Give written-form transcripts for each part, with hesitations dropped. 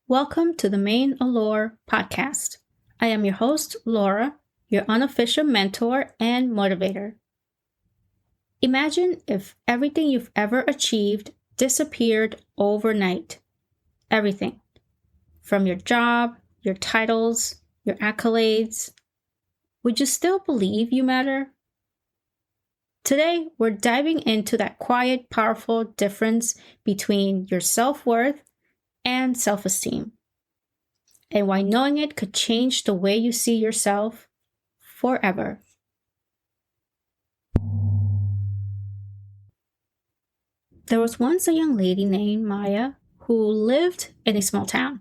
Welcome to the Main Allure podcast. I am your host, Laura, your unofficial mentor and motivator. Imagine if everything you've ever achieved disappeared overnight. Everything. From your job, your titles, your accolades. Would you still believe you matter? Today, we're diving into that quiet, powerful difference between your self-worth and self-esteem, and why knowing it could change the way you see yourself forever. There was once a young lady named Maya who lived in a small town.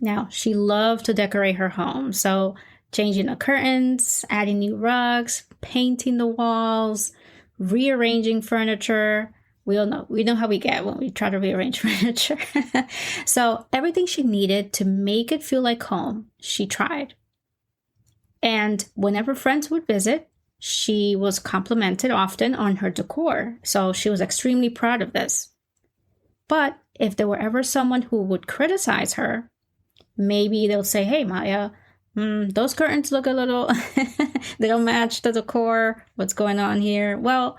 Now, she loved to decorate her home, so changing the curtains, adding new rugs, painting the walls, rearranging furniture. We know how we get when we try to rearrange furniture. So everything she needed to make it feel like home, she tried. And whenever friends would visit, she was complimented often on her decor. So she was extremely proud of this. But if there were ever someone who would criticize her, maybe they'll say, "Hey, Maya, those curtains look a little, they don't match the decor. What's going on here?" Well,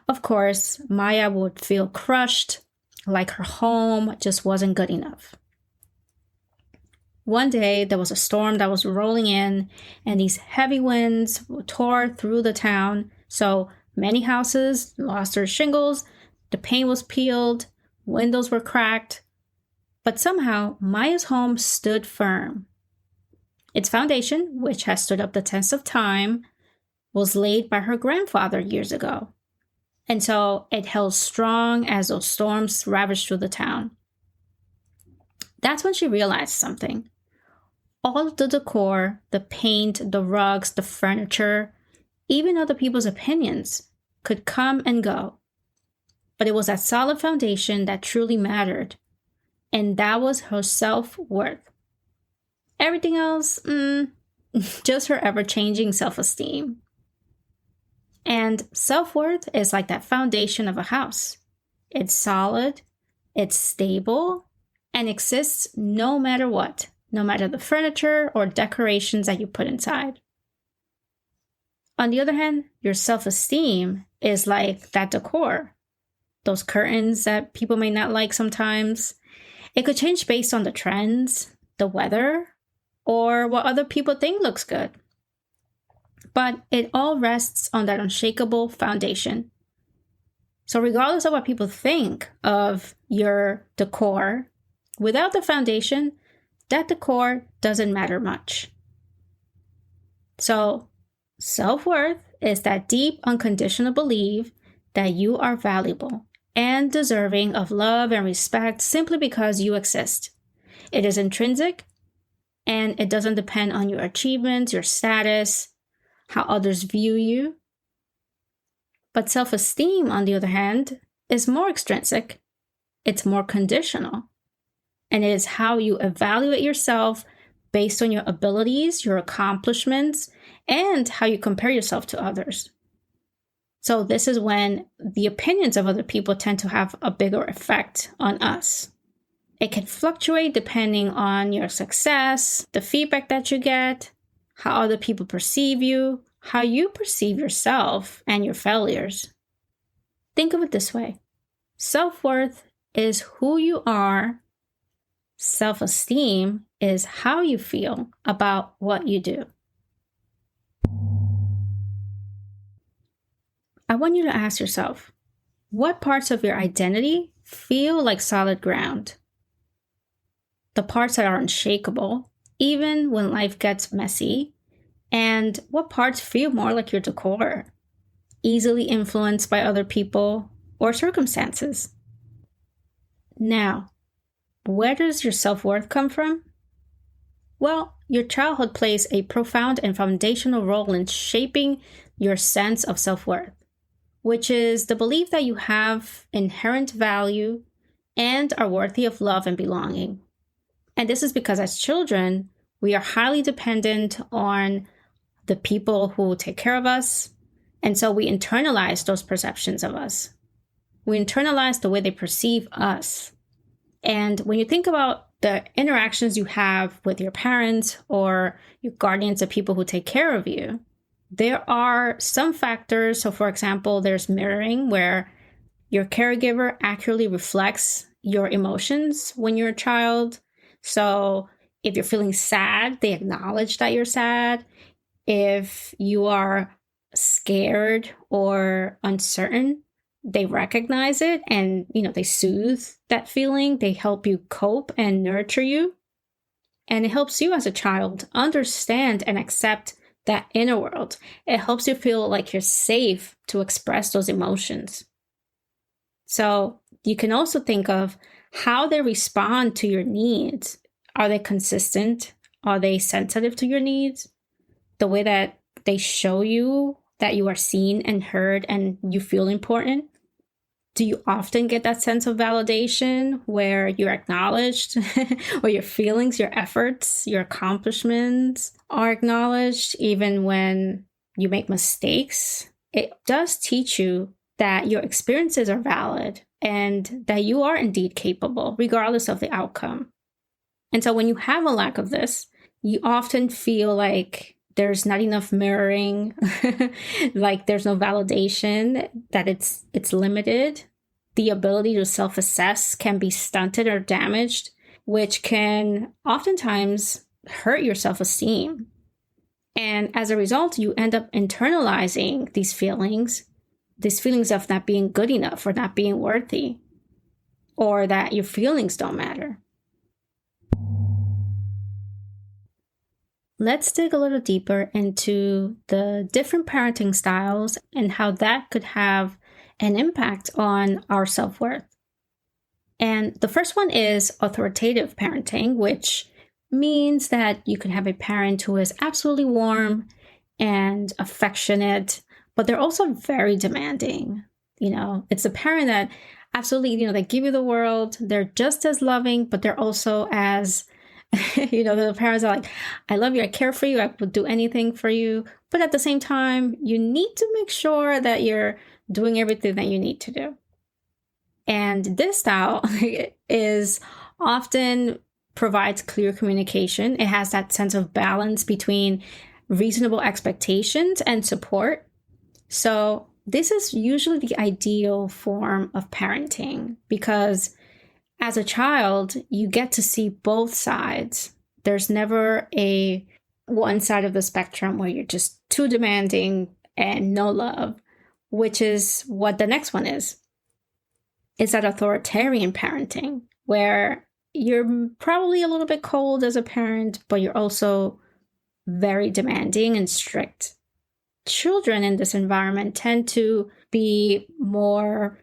of course, Maya would feel crushed, like her home just wasn't good enough. One day, there was a storm that was rolling in, and these heavy winds tore through the town. So many houses lost their shingles, the paint was peeled, windows were cracked. But somehow, Maya's home stood firm. Its foundation, which has stood up the test of time, was laid by her grandfather years ago. And so it held strong as those storms ravaged through the town. That's when she realized something. All of the decor, the paint, the rugs, the furniture, even other people's opinions could come and go. But it was that solid foundation that truly mattered. And that was her self-worth. Everything else, just her ever-changing self-esteem. And self-worth is like that foundation of a house. It's solid, it's stable, and exists no matter what, no matter the furniture or decorations that you put inside. On the other hand, your self-esteem is like that decor. Those curtains that people may not like sometimes. It could change based on the trends, the weather, or what other people think looks good. But it all rests on that unshakable foundation. So regardless of what people think of your decor, without the foundation, that decor doesn't matter much. So self-worth is that deep, unconditional belief that you are valuable and deserving of love and respect simply because you exist. It is intrinsic, and it doesn't depend on your achievements, your status, how others view you. But self-esteem, on the other hand, is more extrinsic. It's more conditional. And it is how you evaluate yourself based on your abilities, your accomplishments, and how you compare yourself to others. So this is when the opinions of other people tend to have a bigger effect on us. It can fluctuate depending on your success, the feedback that you get, how other people perceive you, how you perceive yourself and your failures. Think of it this way. Self-worth is who you are. Self-esteem is how you feel about what you do. I want you to ask yourself, what parts of your identity feel like solid ground? The parts that are unshakable, even when life gets messy, and what parts feel more like your decor, easily influenced by other people or circumstances. Now, where does your self-worth come from? Well, your childhood plays a profound and foundational role in shaping your sense of self-worth, which is the belief that you have inherent value and are worthy of love and belonging. And this is because as children, we are highly dependent on the people who take care of us. And so we internalize those perceptions of us. We internalize the way they perceive us. And when you think about the interactions you have with your parents or your guardians, the people who take care of you, there are some factors. So for example, there's mirroring, where your caregiver accurately reflects your emotions when you're a child. So if you're feeling sad, they acknowledge that you're sad. If you are scared or uncertain, they recognize it and, they soothe that feeling. They help you cope and nurture you. And it helps you as a child understand and accept that inner world. It helps you feel like you're safe to express those emotions. So you can also think of how they respond to your needs. Are they consistent? Are they sensitive to your needs? The way that they show you that you are seen and heard and you feel important? Do you often get that sense of validation where you're acknowledged or your feelings, your efforts, your accomplishments are acknowledged even when you make mistakes? It does teach you that your experiences are valid and that you are indeed capable, regardless of the outcome. And so when you have a lack of this, you often feel like there's not enough mirroring, like there's no validation, that it's limited. The ability to self-assess can be stunted or damaged, which can oftentimes hurt your self-esteem. And as a result, you end up internalizing these feelings of not being good enough or not being worthy, or that your feelings don't matter. Let's dig a little deeper into the different parenting styles and how that could have an impact on our self-worth. And the first one is authoritative parenting, which means that you can have a parent who is absolutely warm and affectionate, but they're also very demanding. It's a parent that absolutely, they give you the world. They're just as loving, but they're also as the parents are like, I love you, I care for you, I would do anything for you. But at the same time, you need to make sure that you're doing everything that you need to do. And this style is often provides clear communication. It has that sense of balance between reasonable expectations and support. So this is usually the ideal form of parenting because as a child, you get to see both sides. There's never a one side of the spectrum where you're just too demanding and no love, which is what the next one is. It's that authoritarian parenting where you're probably a little bit cold as a parent, but you're also very demanding and strict. Children in this environment tend to be more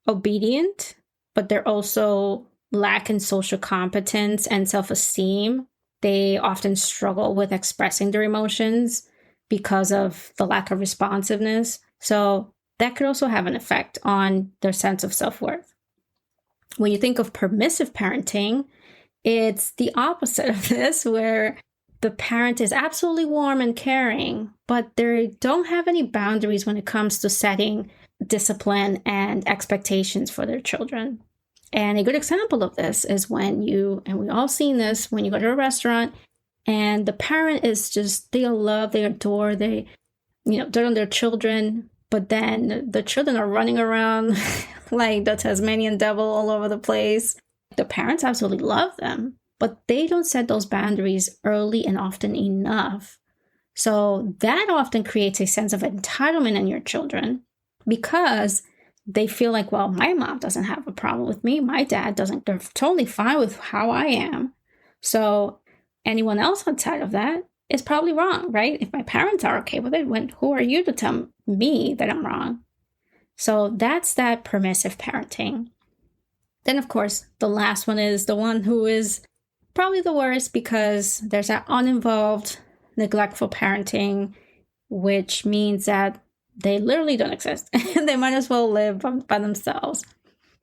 obedient, but they're also lack in social competence and self-esteem. They often struggle with expressing their emotions because of the lack of responsiveness. So that could also have an effect on their sense of self-worth. When you think of permissive parenting, it's the opposite of this, where the parent is absolutely warm and caring, but they don't have any boundaries when it comes to setting discipline and expectations for their children. And a good example of this is when and we all seen this, when you go to a restaurant and the parent is just, they love, they adore, they, they're on their children, but then the children are running around like the Tasmanian devil all over the place. The parents absolutely love them, but they don't set those boundaries early and often enough. So that often creates a sense of entitlement in your children because they feel like, well, my mom doesn't have a problem with me. My dad doesn't. They're totally fine with how I am. So anyone else outside of that is probably wrong, right? If my parents are okay with it, who are you to tell me that I'm wrong? So that's that permissive parenting. Then, of course, the last one is the one who is probably the worst because there's that uninvolved, neglectful parenting, which means that they literally don't exist. They might as well live by themselves.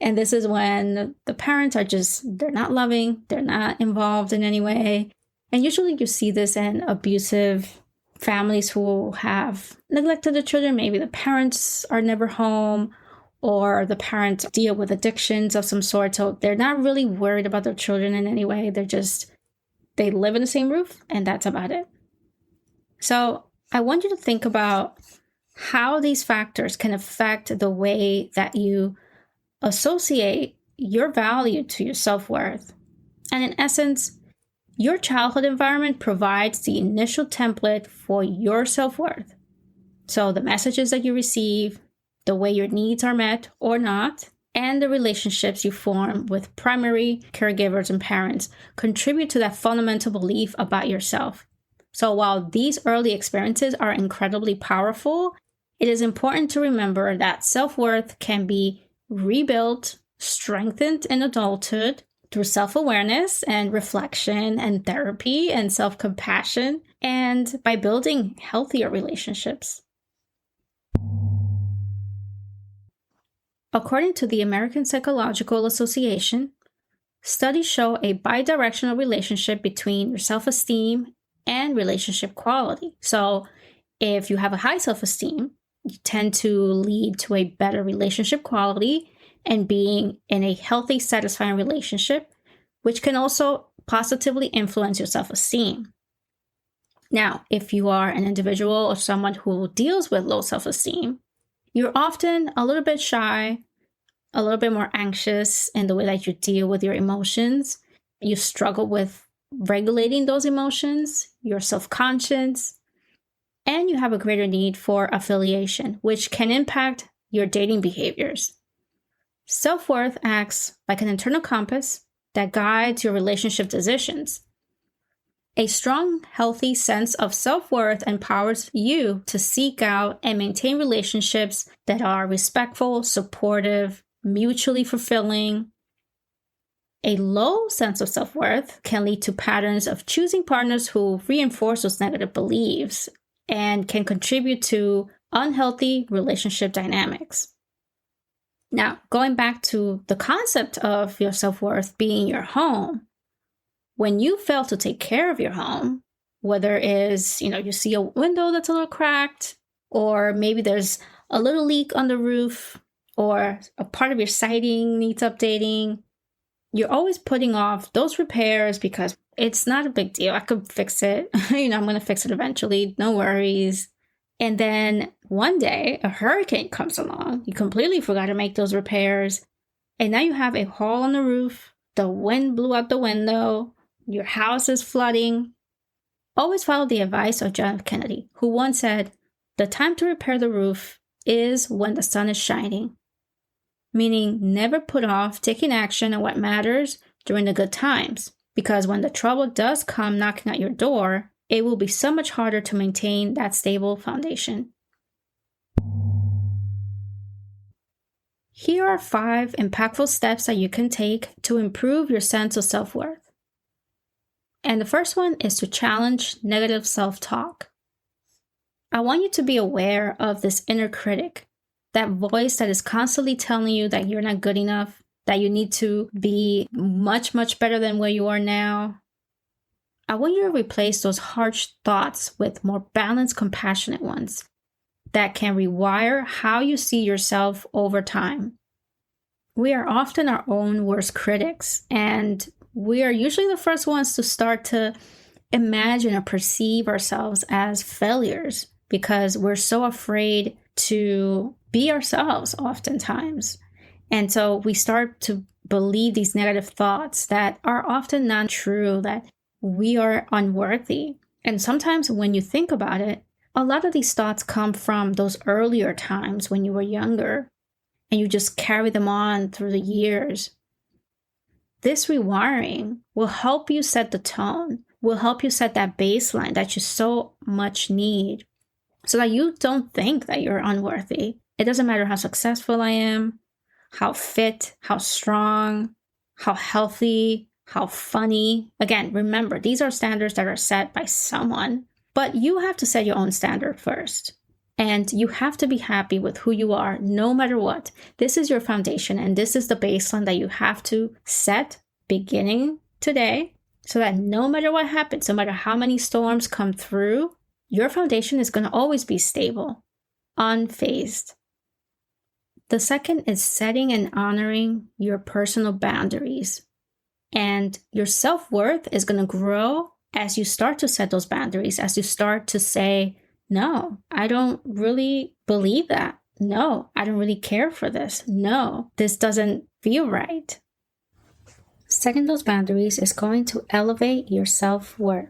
And this is when the parents are they're not loving, they're not involved in any way. And usually you see this in abusive families who have neglected the children. Maybe the parents are never home, or the parents deal with addictions of some sort. So they're not really worried about their children in any way. They live in the same roof and that's about it. So I want you to think about how these factors can affect the way that you associate your value to your self-worth. And in essence, your childhood environment provides the initial template for your self-worth. So the messages that you receive, the way your needs are met or not, and the relationships you form with primary caregivers and parents contribute to that fundamental belief about yourself. So while these early experiences are incredibly powerful, it is important to remember that self-worth can be rebuilt, strengthened in adulthood through self-awareness and reflection and therapy and self-compassion, and by building healthier relationships. According to the American Psychological Association, studies show a bidirectional relationship between your self-esteem and relationship quality. So if you have a high self-esteem, you tend to lead to a better relationship quality and being in a healthy, satisfying relationship, which can also positively influence your self-esteem. Now, if you are an individual or someone who deals with low self-esteem, you're often a little bit shy, a little bit more anxious in the way that you deal with your emotions. You struggle with regulating those emotions, you're self-conscious, and you have a greater need for affiliation, which can impact your dating behaviors. Self-worth acts like an internal compass that guides your relationship decisions. A strong, healthy sense of self-worth empowers you to seek out and maintain relationships that are respectful, supportive, mutually fulfilling. A low sense of self-worth can lead to patterns of choosing partners who reinforce those negative beliefs and can contribute to unhealthy relationship dynamics. Now, going back to the concept of your self-worth being your home, when you fail to take care of your home, whether it is, you see a window that's a little cracked, or maybe there's a little leak on the roof, or a part of your siding needs updating, you're always putting off those repairs because it's not a big deal. I could fix it. I'm going to fix it eventually. No worries. And then one day a hurricane comes along. You completely forgot to make those repairs. And now you have a hole on the roof. The wind blew out the window. Your house is flooding. Always follow the advice of John F. Kennedy, who once said, "The time to repair the roof is when the sun is shining." Meaning never put off taking action on what matters during the good times, because when the trouble does come knocking at your door, it will be so much harder to maintain that stable foundation. Here are 5 impactful steps that you can take to improve your sense of self-worth. And the first one is to challenge negative self-talk. I want you to be aware of this inner critic, that voice that is constantly telling you that you're not good enough, that you need to be much, much better than where you are now. I want you to replace those harsh thoughts with more balanced, compassionate ones that can rewire how you see yourself over time. We are often our own worst critics, and we are usually the first ones to start to imagine or perceive ourselves as failures because we're so afraid to be ourselves oftentimes. And so we start to believe these negative thoughts that are often not true, that we are unworthy. And sometimes when you think about it, a lot of these thoughts come from those earlier times when you were younger, and you just carry them on through the years. This rewiring will help you set the tone, will help you set that baseline that you so much need, so that you don't think that you're unworthy. It doesn't matter how successful I am, how fit, how strong, how healthy, how funny. Again, remember, these are standards that are set by someone, but you have to set your own standard first. And you have to be happy with who you are, no matter what. This is your foundation, and this is the baseline that you have to set beginning today, so that no matter what happens, no matter how many storms come through, your foundation is going to always be stable, unfazed. The second is setting and honoring your personal boundaries. And your self-worth is going to grow as you start to set those boundaries, as you start to say, no, I don't really believe that. No, I don't really care for this. No, this doesn't feel right. Setting those boundaries is going to elevate your self-worth.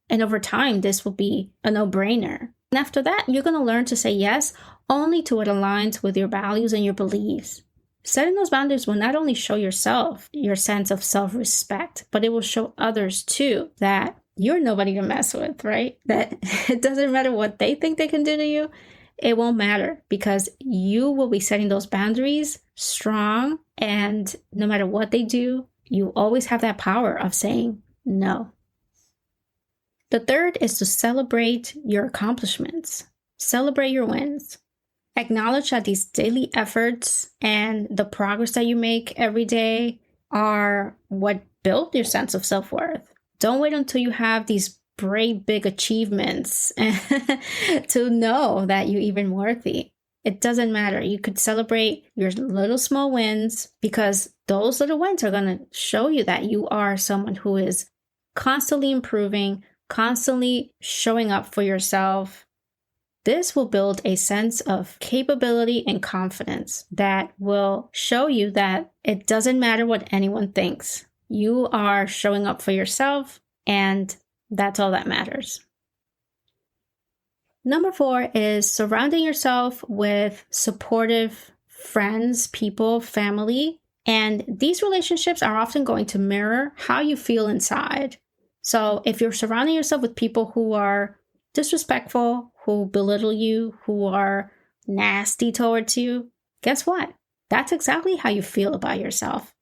And over time, this will be a no-brainer. And after that, you're going to learn to say yes only to what aligns with your values and your beliefs. Setting those boundaries will not only show yourself your sense of self-respect, but it will show others too that you're nobody to mess with, right? That it doesn't matter what they think they can do to you. It won't matter because you will be setting those boundaries strong. And no matter what they do, you always have that power of saying no. The third is to celebrate your accomplishments. Celebrate your wins. Acknowledge that these daily efforts and the progress that you make every day are what built your sense of self-worth. Don't wait until you have these great big achievements to know that you're even worthy. It doesn't matter. You could celebrate your little small wins because those little wins are going to show you that you are someone who is constantly improving, constantly showing up for yourself. This will build a sense of capability and confidence that will show you that it doesn't matter what anyone thinks. You are showing up for yourself, and that's all that matters. Number 4 is surrounding yourself with supportive friends, people, family. And these relationships are often going to mirror how you feel inside. So if you're surrounding yourself with people who are disrespectful, who belittle you, who are nasty towards you, guess what? That's exactly how you feel about yourself.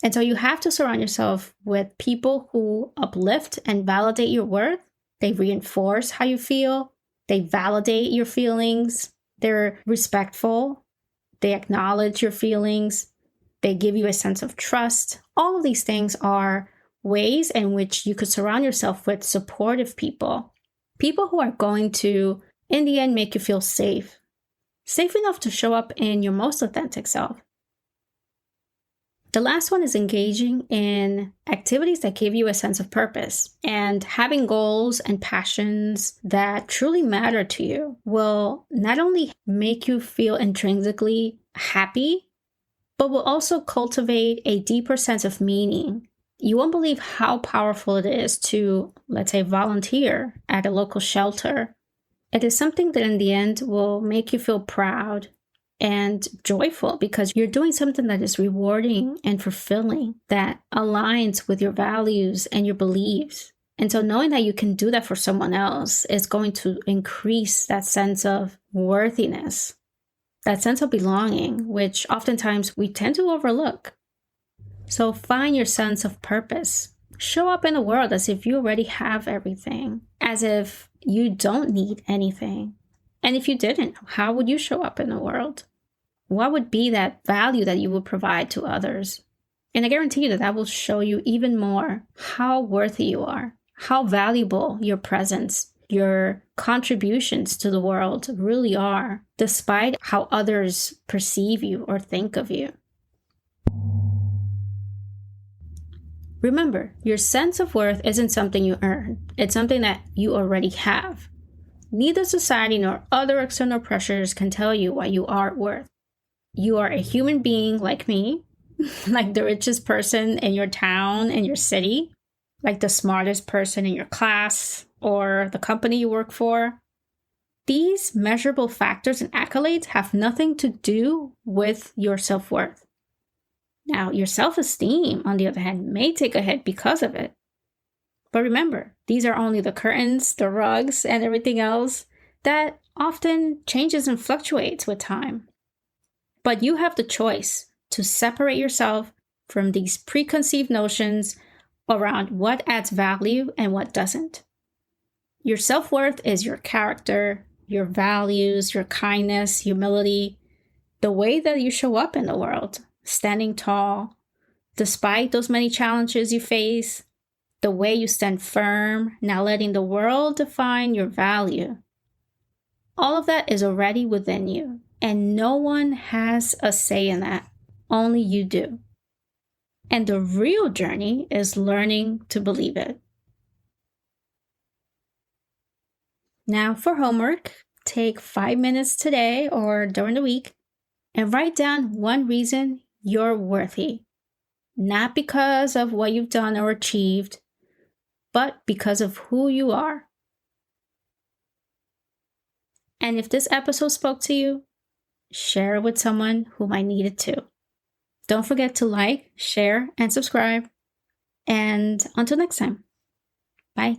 And so you have to surround yourself with people who uplift and validate your worth. They reinforce how you feel. They validate your feelings. They're respectful. They acknowledge your feelings. They give you a sense of trust. All of these things are ways in which you could surround yourself with supportive people. People who are going to, in the end, make you feel safe. Safe enough to show up in your most authentic self. The last one is engaging in activities that give you a sense of purpose. And having goals and passions that truly matter to you will not only make you feel intrinsically happy, but will also cultivate a deeper sense of meaning. You won't believe how powerful it is to, let's say, volunteer at a local shelter. It is something that in the end will make you feel proud and joyful because you're doing something that is rewarding and fulfilling, that aligns with your values and your beliefs. And so knowing that you can do that for someone else is going to increase that sense of worthiness, that sense of belonging, which oftentimes we tend to overlook. So find your sense of purpose. Show up in the world as if you already have everything, as if you don't need anything. And if you didn't, how would you show up in the world? What would be that value that you would provide to others? And I guarantee you that that will show you even more how worthy you are, how valuable your presence, your contributions to the world really are, despite how others perceive you or think of you. Remember, your sense of worth isn't something you earn. It's something that you already have. Neither society nor other external pressures can tell you what you are worth. You are a human being like me, like the richest person in your town and your city, like the smartest person in your class or the company you work for. These measurable factors and accolades have nothing to do with your self-worth. Now, your self-esteem, on the other hand, may take a hit because of it. But remember, these are only the curtains, the rugs, and everything else that often changes and fluctuates with time. But you have the choice to separate yourself from these preconceived notions around what adds value and what doesn't. Your self-worth is your character, your values, your kindness, humility, the way that you show up in the world. Standing tall, despite those many challenges you face, the way you stand firm, not letting the world define your value. All of that is already within you, And no one has a say in that. Only you do. And the real journey is learning to believe it. Now for homework, take 5 minutes today or during the week and write down one reason you're worthy. Not because of what you've done or achieved, but because of who you are. And if this episode spoke to you, share it with someone who might need it too. Don't forget to like, share, and subscribe. And until next time, bye.